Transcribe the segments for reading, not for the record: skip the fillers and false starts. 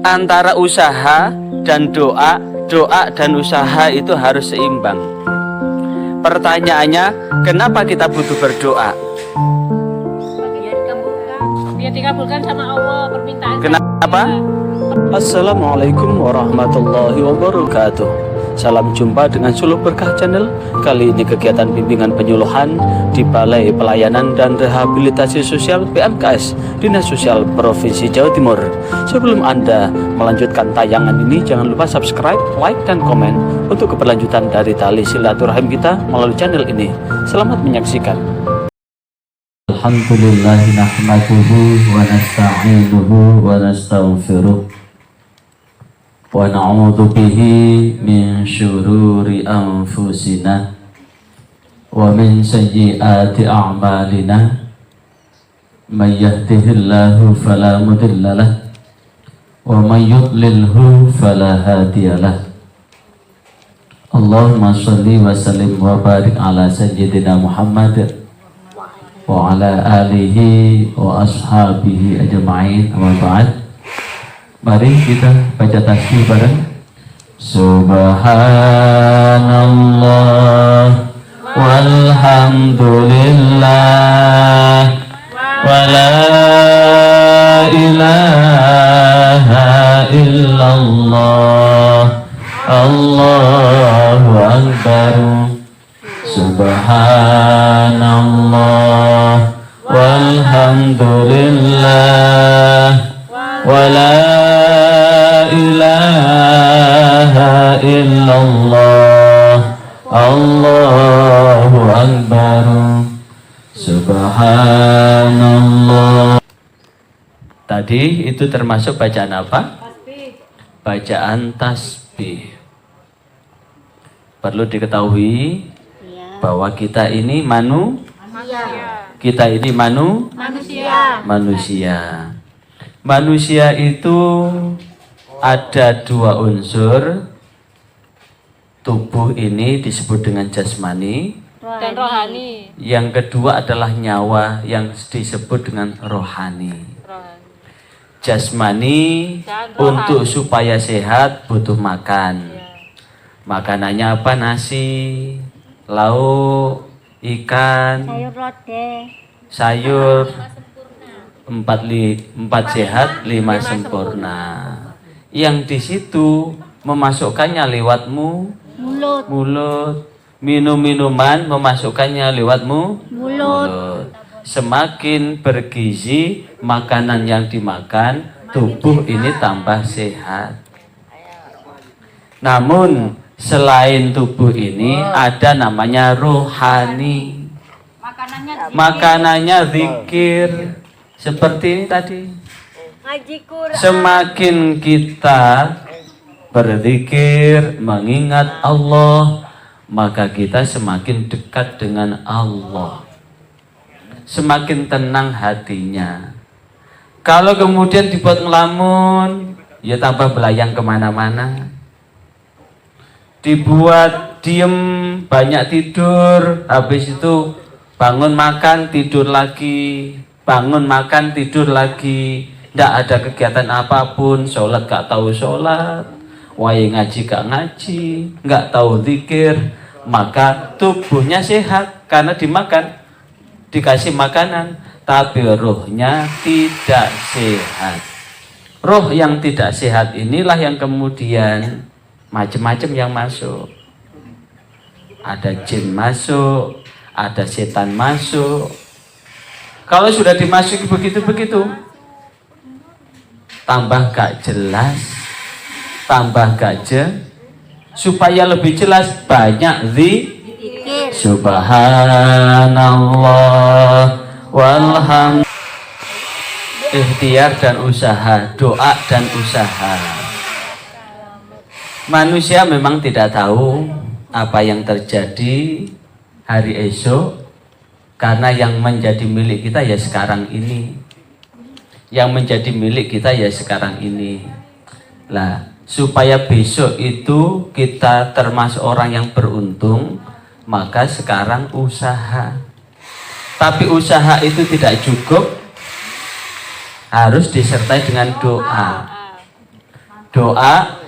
antara usaha dan doa, doa dan usaha itu harus seimbang. Pertanyaannya, kenapa kita butuh berdoa? Biar dikabulkan sama Allah permintaan. Kenapa? Assalamualaikum warahmatullahi wabarakatuh. Salam jumpa dengan Suluh Berkah Channel. Kali ini kegiatan bimbingan penyuluhan di Balai Pelayanan dan Rehabilitasi Sosial PMKS Dinas Sosial Provinsi Jawa Timur. Sebelum Anda melanjutkan tayangan ini, jangan lupa subscribe, like, dan komen untuk keberlanjutan dari tali silaturahim kita melalui channel ini. Selamat menyaksikan. Alhamdulillah nahmaduhu wa nasta'inuhu wa nastaghfiruh wa na'udzu bihi min syururi anfusina wa min sayyiati a'malina may yahdihillahu fala mudhillalah wa may yudlilhu fala hadiyalah. Allahumma shalli wa sallim wa barik ala sayyidina Muhammad wa ala alihi wa ashabihi ajma'in. Amma ba'd. Mari kita baca tasbih bareng. Subhanallah walhamdulillah wa la ilaha illallah Allahu akbar. Subhanallah walhamdulillah wa la ilaha illallah Allahu akbar. Subhanallah. Tadi itu termasuk bacaan apa? Tasbih. Bacaan tasbih. Perlu diketahui bahwa kita ini kita ini manusia. Manusia itu ada dua unsur. Tubuh ini disebut dengan jasmani Dan rohani. Yang kedua adalah nyawa yang disebut dengan rohani. Jasmani Dan rohani. untuk supaya sehat butuh makan. Makanannya apa? Nasi, lauk, ikan, sayur lodeh, sayur. Empat sehat, lima sempurna. Yang di situ memasukkannya lewat mulut. Minum-minuman memasukkannya lewat mulut. Semakin bergizi makanan yang dimakan, tubuh ini tambah sehat. Namun selain tubuh ini ada namanya rohani. Makanannya zikir. Seperti ini tadi. ngaji Quran. Semakin kita berzikir, mengingat Allah, maka kita semakin dekat dengan Allah. Semakin tenang hatinya. Kalau kemudian dibuat ngelamun, ya tambah belayang kemana-mana. Dibuat diem, banyak tidur, habis itu bangun makan, tidur lagi. Bangun makan, tidur lagi. Tidak ada kegiatan apapun. Sholat gak tahu sholat, wae ngaji gak ngaji, gak tahu zikir. Maka tubuhnya sehat karena dimakan, dikasih makanan. Tapi rohnya tidak sehat. Roh yang tidak sehat inilah yang kemudian macam-macam yang masuk. Ada jin masuk, ada setan masuk. Kalau sudah dimasuki begitu-begitu, tambah gak jelas, tambah gak supaya lebih jelas banyak zikir. Subhanallah walhamdulillah. Ikhtiar dan usaha, doa dan usaha. Manusia memang tidak tahu apa yang terjadi hari esok. Karena yang menjadi milik kita ya sekarang ini. Yang menjadi milik kita ya sekarang ini. Lah, supaya besok itu kita termasuk orang yang beruntung, maka sekarang usaha. Tapi usaha itu tidak cukup, harus disertai dengan doa. doa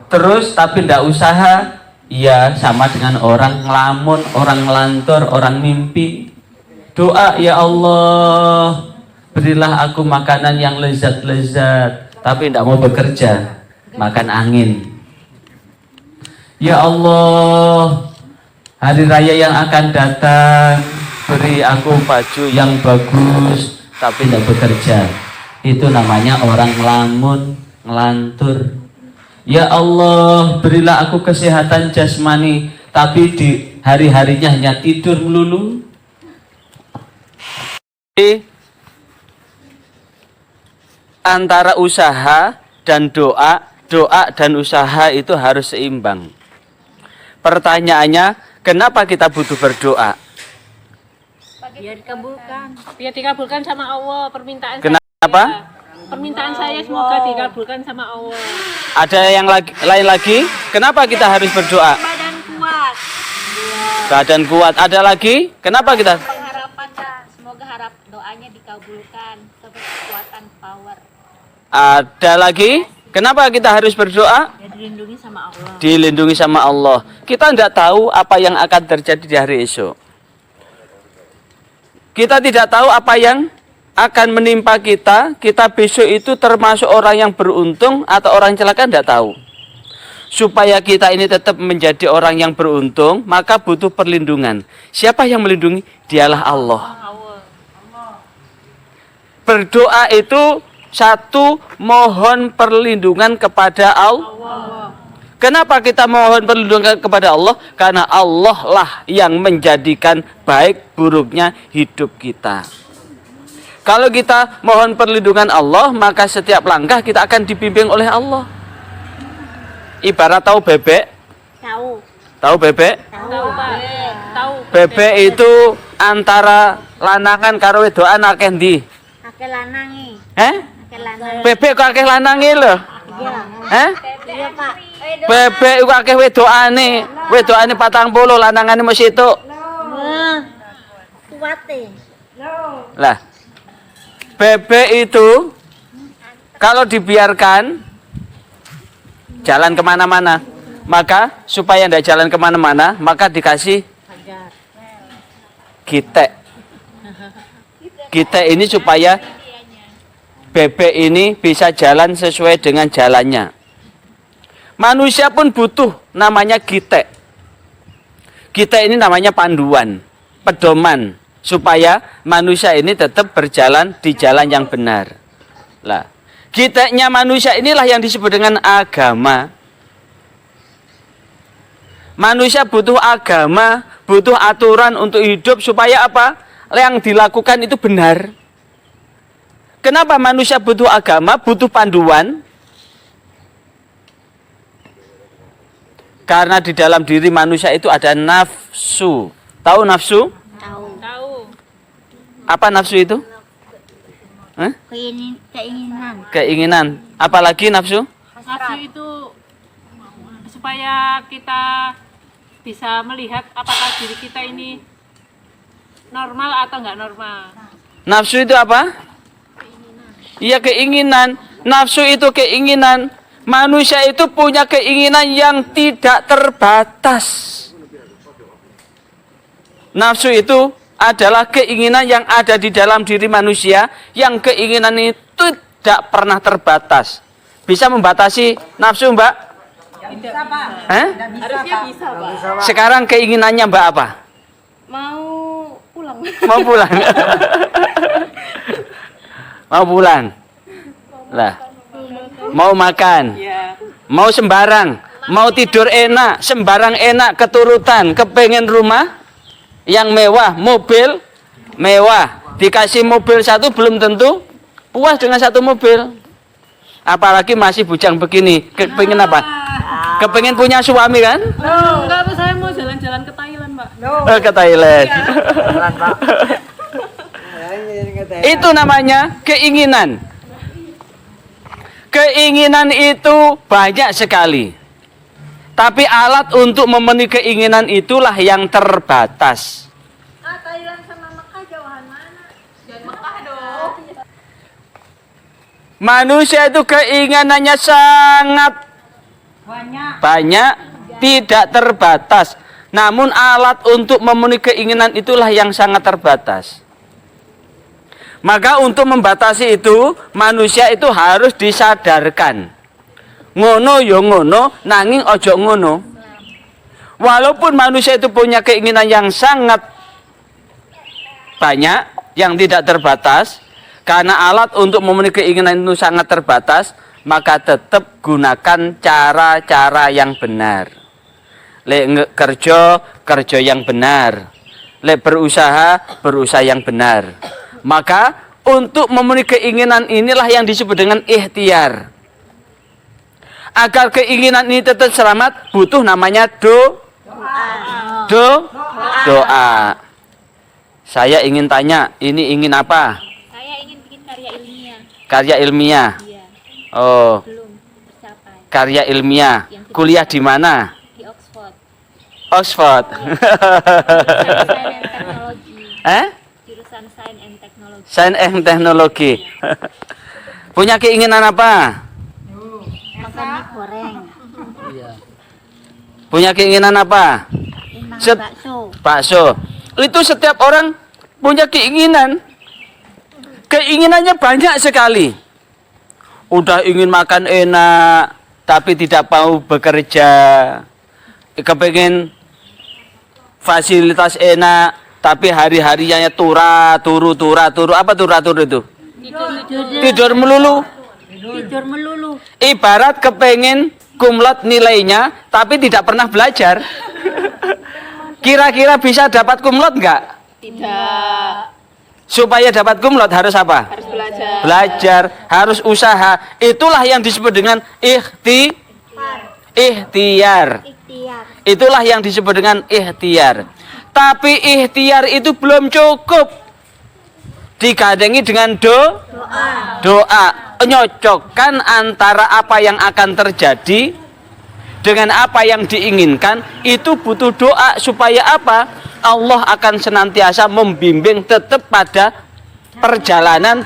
terus tapi tidak usaha, ya sama dengan orang ngelamun, orang ngelantur, orang mimpi. Doa, ya Allah berilah aku makanan yang lezat-lezat, tapi tidak mau bekerja, makan angin. Ya Allah, hari raya yang akan datang beri aku baju yang bagus, tapi tidak bekerja. Itu namanya orang ngelamun, ngelantur. Ya Allah, berilah aku kesehatan jasmani, tapi di hari-harinya hanya tidur melulu. Antara usaha dan doa, doa dan usaha itu harus seimbang. Pertanyaannya, kenapa kita butuh berdoa? Biar dikabulkan. Biar dikabulkan sama Allah permintaan Kenapa? saya. Permintaan saya semoga dikabulkan sama Allah. Ada yang lain lagi? Kenapa kita harus berdoa? Badan kuat. Badan kuat. Ada lagi? Kenapa kita? Pengharapan semoga harap doanya dikabulkan. Seperti kekuatan power. Ada lagi? Kenapa kita harus berdoa? Ya dilindungi sama Allah. Dilindungi sama Allah. Kita tidak tahu apa yang akan terjadi di hari esok. Kita tidak tahu apa yang akan menimpa kita. Kita besok itu termasuk orang yang beruntung atau orang celaka, tidak tahu. Supaya kita ini tetap menjadi orang yang beruntung, maka butuh perlindungan. Siapa yang melindungi? Dialah Allah. Berdoa itu satu, mohon perlindungan kepada Allah. Kenapa kita mohon perlindungan kepada Allah? Karena Allah lah yang menjadikan baik buruknya hidup kita. Kalau kita mohon perlindungan Allah, maka setiap langkah kita akan dibimbing oleh Allah. Ibarat tahu bebek? Tahu. Tahu bebek? Tahu Pak. Tahu. Bebek itu antara lanangan karo wedokan akeh ndi? Akeh lanangi. Akeh lanang. Bebek kok akeh lanange lho. Iya. Iya, Pak. Bebek iku akeh wedokane. Wedokane 40, lanangane mung situk. Kuate. Lah. Bebek itu kalau dibiarkan jalan kemana-mana, maka supaya tidak jalan kemana-mana, maka dikasih gitek. Gitek ini supaya bebek ini bisa jalan sesuai dengan jalannya. Manusia pun butuh namanya gitek. Gitek ini namanya panduan, pedoman, supaya manusia ini tetap berjalan di jalan yang benar. Lah, giteknya manusia inilah yang disebut dengan agama. Manusia butuh agama, butuh aturan untuk hidup supaya apa? Yang dilakukan itu benar. Kenapa manusia butuh agama, butuh panduan? Karena di dalam diri manusia itu ada nafsu. Tahu nafsu? Tahu. Apa nafsu itu? Keinginan. Keinginan. Apalagi nafsu? Nafsu itu supaya kita bisa melihat apakah diri kita ini normal atau enggak normal. Nafsu itu apa? Iya, keinginan. Nafsu itu keinginan. Manusia itu punya keinginan yang tidak terbatas. Nafsu itu adalah keinginan yang ada di dalam diri manusia, yang keinginan itu tidak pernah terbatas. Bisa membatasi nafsu, Mbak? Bisa, Pak. Harusnya bisa, Pak. Sekarang keinginannya Mbak apa? Mau pulang. Mau pulang. Mau pulang. Lah. Mau makan. Mau sembarang. Mau tidur enak, sembarang enak, keturutan, kepengen rumah yang mewah, mobil mewah. Dikasih mobil satu belum tentu puas dengan satu mobil. Apalagi masih bujang begini, kepengen apa? Kepengen punya suami kan? Enggak, Pak, saya mau jalan-jalan ke Thailand, Pak. Ke Thailand. Itu namanya keinginan. Keinginan itu banyak sekali. Tapi alat untuk memenuhi keinginan itulah yang terbatas. Thailand sama Mekah jauhan mana? Jangan Mekah dong. Manusia itu keinginannya sangat banyak, tidak terbatas. Namun alat untuk memenuhi keinginan itulah yang sangat terbatas. Maka untuk membatasi itu, manusia itu harus disadarkan. Ngono yo ngono, nanging ojo ngono. Walaupun manusia itu punya keinginan yang sangat banyak, yang tidak terbatas, karena alat untuk memenuhi keinginan itu sangat terbatas, maka tetap gunakan cara-cara yang benar. Lek kerja yang benar. Lek berusaha yang benar. Maka untuk memenuhi keinginan inilah yang disebut dengan ikhtiar. Agar keinginan ini tetap selamat, butuh namanya doa. Saya ingin tanya, ini ingin apa? Saya ingin bikin karya ilmiah. Karya ilmiah. Iya, Oh, belum tercapai. karya ilmiah. Yang kedua. Kuliah di mana? Di Oxford. Oxford. Sains and teknologi. Jurusan Sains and Teknologi. Sains and teknologi. Punya keinginan apa? Makan mie goreng. Punya keinginan apa? Makan bakso. Bakso. Itu setiap orang punya keinginan. Keinginannya banyak sekali. Udah ingin makan enak, tapi tidak mau bekerja. Kepengen fasilitas enak, tapi hari-harinya turu. Apa turu itu? Tidur melulu. Tidur melulu. Ibarat kepengen kumlot nilainya, tapi tidak pernah belajar. Kira-kira bisa dapat kumlot nggak? Tidak. Supaya dapat kumlot harus apa? Harus belajar. Belajar, harus usaha. Itulah yang disebut dengan ikhtiar. Itulah yang disebut dengan ikhtiar. Tapi ikhtiar itu belum cukup. Digandengi dengan doa. Nyocokkan antara apa yang akan terjadi dengan apa yang diinginkan, itu butuh doa. Supaya apa? Allah akan senantiasa membimbing tetap pada perjalanan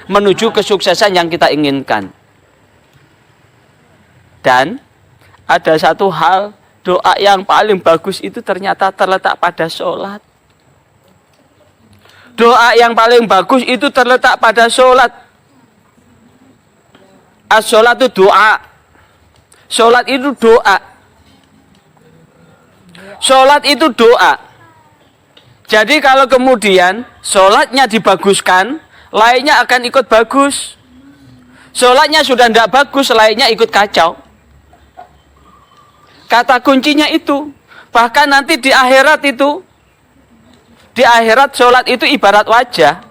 menuju kesuksesan yang kita inginkan. Dan ada satu hal, doa yang paling bagus itu ternyata terletak pada sholat. Doa yang paling bagus itu terletak pada sholat. As-sholatu doa. Sholat itu doa. Sholat itu doa. Jadi kalau kemudian sholatnya dibaguskan, lainnya akan ikut bagus. Sholatnya sudah tidak bagus, lainnya ikut kacau. Kata kuncinya itu. Bahkan nanti di akhirat itu, di akhirat sholat itu ibarat wajah.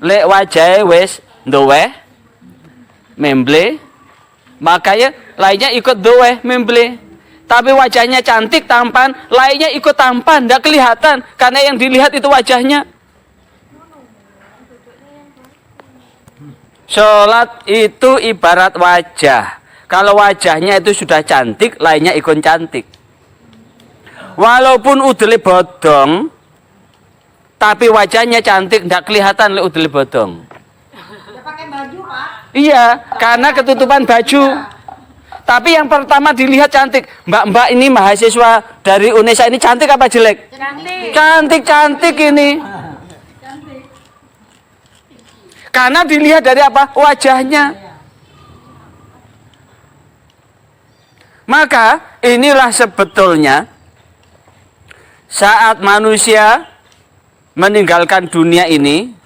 Lek wajah wes dowe memble, makanya lainnya ikut dowe memble. Tapi wajahnya cantik, tampan, lainnya ikut tampan, tidak kelihatan. Karena yang dilihat itu wajahnya. Sholat itu ibarat wajah. Kalau wajahnya itu sudah cantik, lainnya ikut cantik. Walaupun udele bodong, tapi wajahnya cantik, tidak kelihatan oleh udele bodong. Pakai baju, Pak? Iya, karena ketutupan baju. Tapi yang pertama dilihat cantik. Mbak-mbak ini mahasiswa dari UNESA ini cantik apa jelek? Cantik. Cantik ini. Karena dilihat dari apa? Wajahnya. Maka inilah sebetulnya saat manusia meninggalkan dunia ini,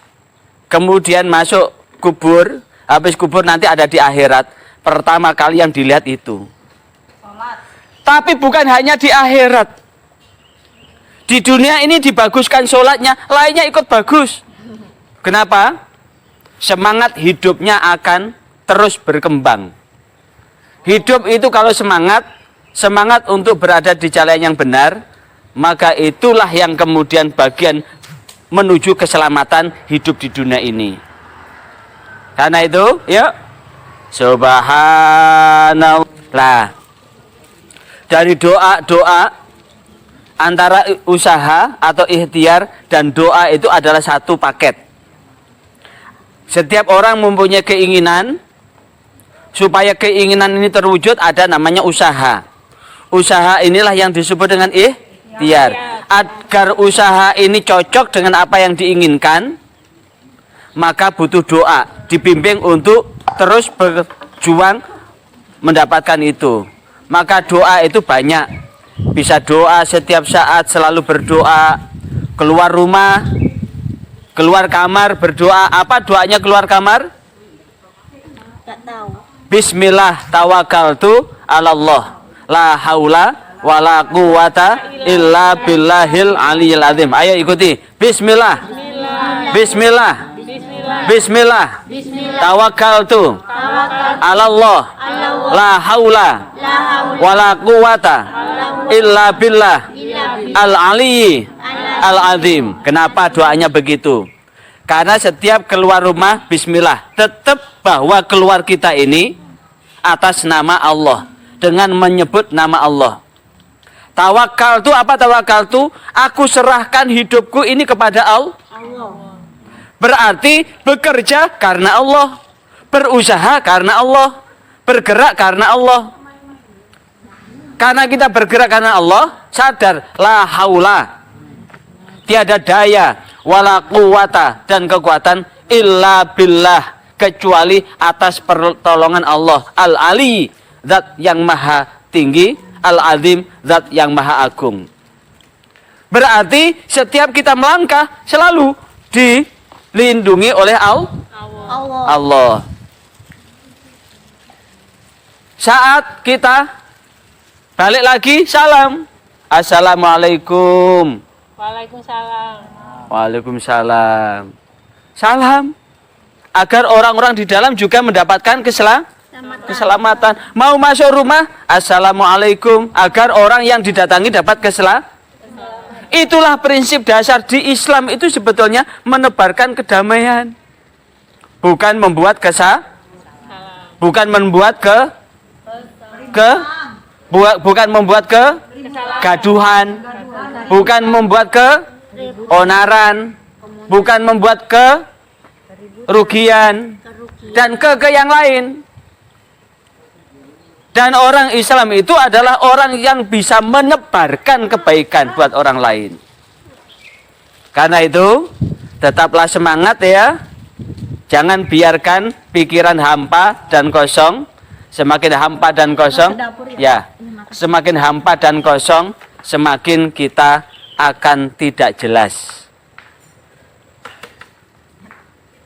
kemudian masuk kubur, habis kubur nanti ada di akhirat. Pertama kali yang dilihat itu. Tapi bukan hanya di akhirat. Di dunia ini dibaguskan sholatnya, lainnya ikut bagus. Kenapa? Semangat hidupnya akan terus berkembang. Hidup itu kalau semangat untuk berada di jalan yang benar, maka itulah yang kemudian bagian menuju keselamatan hidup di dunia ini. Karena itu, yuk. Subhanallah. Dari doa antara usaha atau ikhtiar dan doa itu adalah satu paket. Setiap orang mempunyai keinginan. Supaya keinginan ini terwujud ada namanya usaha. Usaha inilah yang disebut dengan ikhtiar. Agar usaha ini cocok dengan apa yang diinginkan, maka butuh doa, dibimbing untuk terus berjuang mendapatkan itu. Maka doa itu banyak. Bisa doa setiap saat, selalu berdoa. Keluar rumah, keluar kamar berdoa. Apa doanya keluar kamar? Nggak tahu. Bismillah tawakkaltu 'alallah. La haula wala quwata illa billahil aliyil azim. Ayo ikuti. Bismillah. Bismillah. Bismillah. Tawakkaltu 'alallah. La haula wala quwata illa billah al aliyyi al azim. Kenapa doanya begitu? Karena setiap keluar rumah bismillah, tetap bahwa keluar kita ini atas nama Allah, dengan menyebut nama Allah. Tawakal itu apa? Tawakal itu aku serahkan hidupku ini kepada Allah. Berarti bekerja karena Allah, berusaha karena Allah, bergerak karena Allah. Karena kita bergerak karena Allah, sadar la haula, tiada daya, wala quwata, dan kekuatan illa billah, kecuali atas pertolongan Allah. Al-Ali, zat yang maha tinggi, Al-Azim, zat yang maha agung. Berarti setiap kita melangkah selalu dilindungi oleh Allah. Saat kita balik lagi, salam. Assalamualaikum. Waalaikumsalam. Waalaikumsalam. Salam. Agar orang-orang di dalam juga mendapatkan keselamatan. Mau masuk rumah, assalamualaikum. Agar orang yang didatangi dapat keselamatan. Itulah prinsip dasar di Islam itu sebetulnya menebarkan kedamaian. Bukan membuat bukan membuat bukan membuat kegaduhan, bukan membuat keonaran, bukan membuat kerugian dan ke yang lain. Dan orang Islam itu adalah orang yang bisa menyebarkan kebaikan buat orang lain. Karena itu tetaplah semangat ya. Jangan biarkan pikiran hampa dan kosong. Semakin hampa dan kosong, ya, semakin hampa dan kosong, semakin kita akan tidak jelas.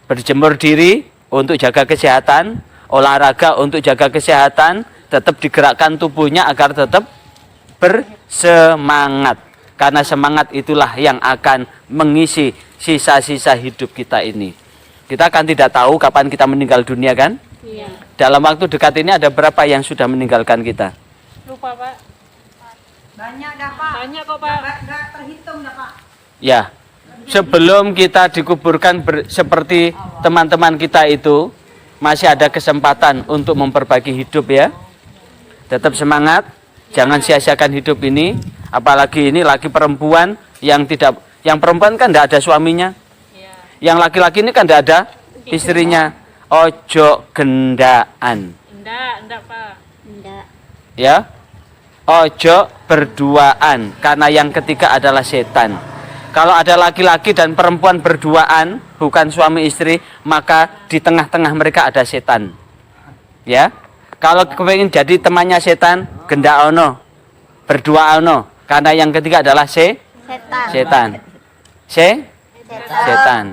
Berjemur diri untuk jaga kesehatan, olahraga untuk jaga kesehatan, tetap digerakkan tubuhnya agar tetap bersemangat. Karena semangat itulah yang akan mengisi sisa-sisa hidup kita ini. Kita kan tidak tahu kapan kita meninggal dunia kan? Iya. Dalam waktu dekat ini ada berapa yang sudah meninggalkan kita? Lupa, Pak. Banyak dah Pak. Banyak kok, Pak. Nggak terhitung dah Pak. Ya, sebelum kita dikuburkan seperti teman-teman kita itu, masih ada kesempatan untuk memperbaiki hidup ya. Tetap semangat, jangan sia-siakan hidup ini. Apalagi ini laki perempuan yang perempuan kan tidak ada suaminya. Yang laki-laki ini kan tidak ada istrinya. Ojo gendaan. Enggak, Pak. Enggak. Ya. Ojo berduaan, karena yang ketiga adalah setan. Kalau ada laki-laki dan perempuan berduaan, bukan suami istri, maka di tengah-tengah mereka ada setan. Ya. Kalau kepengin jadi temannya setan, gendaono, berduaono, karena yang ketiga adalah setan. Setan.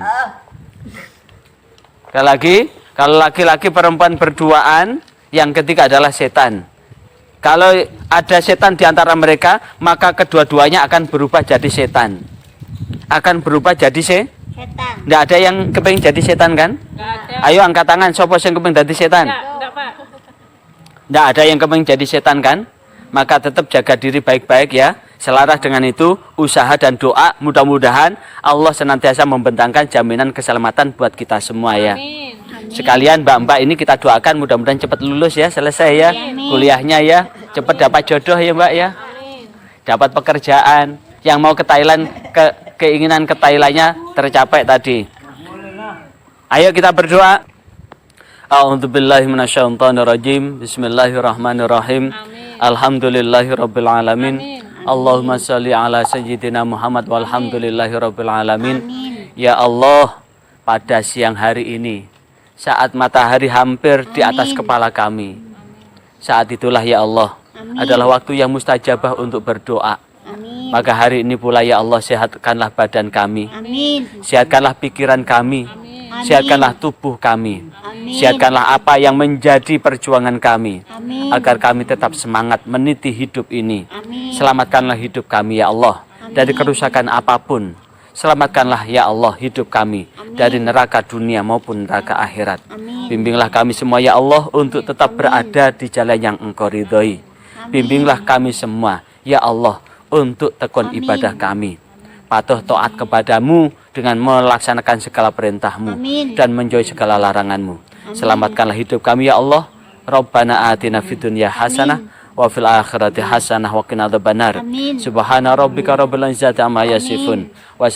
Sekali lagi, kalau laki-laki perempuan berduaan, yang ketiga adalah setan. Kalau ada setan di antara mereka, maka kedua-duanya akan berubah jadi setan. Akan berubah jadi Setan. Tidak ada yang kepengin jadi setan kan? Enggak ada. Ayo angkat tangan, siapa yang kepengin jadi setan? Enggak, Pak. Tidak ada yang kepengin jadi setan kan? Maka tetap jaga diri baik-baik ya. Selaras dengan itu, usaha dan doa, mudah-mudahan Allah senantiasa membentangkan jaminan keselamatan buat kita semua ya. Amin. Sekalian mbak-mbak ini kita doakan mudah-mudahan cepat lulus ya, selesai ya kuliahnya ya, cepat dapat jodoh ya mbak ya, dapat pekerjaan. Yang mau ke Thailand, keinginan ke Thailandnya tercapai tadi. Ayo kita berdoa. A'udzubillahi minasyaitonirrajim. Bismillahirrahmanirrahim. Amin. Alhamdulillahirabbil alamin. Amin. Allahumma shalli ala sayyidina Muhammad walhamdulillahirabbil alamin. Amin. Ya Allah, pada siang hari ini saat matahari hampir di atas kepala kami, saat itulah ya Allah adalah waktu yang mustajabah untuk berdoa. Amin. Maka hari ini pula ya Allah, sehatkanlah badan kami, Amin. sehatkanlah pikiran kami, sehatkanlah tubuh kami, Amin. sehatkanlah apa yang menjadi perjuangan kami, Amin. agar kami tetap semangat meniti hidup ini. Amin. Selamatkanlah hidup kami ya Allah dari kerusakan apapun. Selamatkanlah ya Allah hidup kami dari neraka dunia maupun neraka akhirat. Amin. Bimbinglah kami semua ya Allah untuk tetap berada di jalan yang Engkau ridhoi. Bimbinglah kami semua ya Allah untuk tekun ibadah kami, patuh taat kepadamu dengan melaksanakan segala perintahmu Amin. dan menjauhi segala laranganmu. Selamatkanlah hidup kami ya Allah. Rabbana atina fid dunya hasanah wa fil akhirati hasanah wa qina adzabannar. Amin. Subhana rabbika rabbil izzati amma yasifun wa